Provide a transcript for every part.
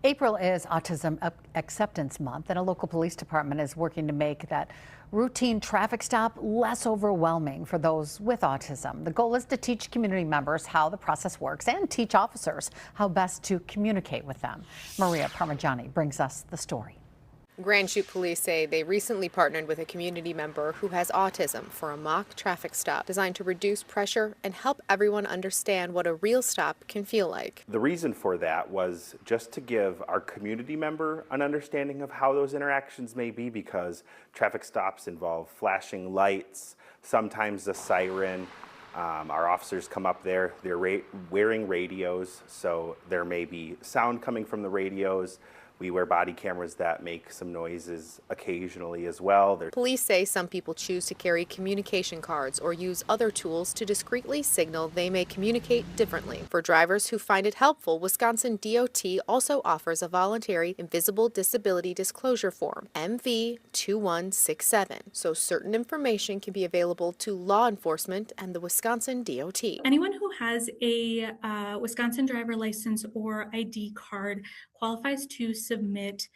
April is Acceptance Month, and a local police department is working to make that routine traffic stop less overwhelming for those with autism. The goal is to teach community members how the process works and teach officers how best to communicate with them. Maria Parmigiani brings us the story. Grand Chute Police say they recently partnered with a community member who has autism for a mock traffic stop designed to reduce pressure and help everyone understand what a real stop can feel like. The reason for that was just to give our community member an understanding of how those interactions may be, because traffic stops involve flashing lights, sometimes a siren. Our officers come up there, they're wearing radios, so there may be sound coming from the radios. We wear body cameras that make some noises occasionally as well. Police say some people choose to carry communication cards or use other tools to discreetly signal they may communicate differently. For drivers who find it helpful, Wisconsin DOT also offers a voluntary Invisible Disability Disclosure Form, MV2167, so certain information can be available to law enforcement and the Wisconsin DOT. Anyone who has a Wisconsin driver license or ID card qualifies to submit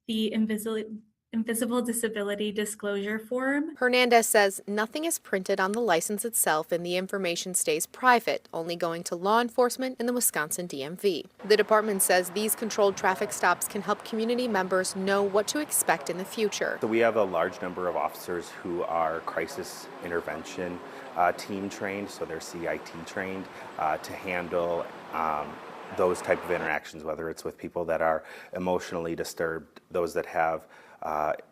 the Invisible Disability Disclosure Form. Hernandez says nothing is printed on the license itself and the information stays private, only going to law enforcement in the Wisconsin DMV. The department says these controlled traffic stops can help community members know what to expect in the future. So we have a large number of officers who are crisis intervention team trained, so they're CIT trained to handle those type of interactions, whether it's with people that are emotionally disturbed, those that have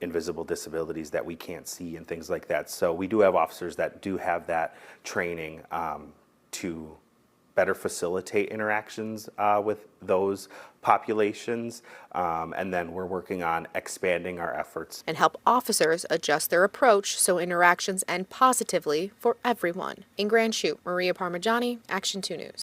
invisible disabilities that we can't see, and things like that. So we do have officers that do have that training to better facilitate interactions with those populations, and then we're working on expanding our efforts. And help officers adjust their approach so interactions end positively for everyone. In Grand Chute, Maria Parmigiani, Action 2 News.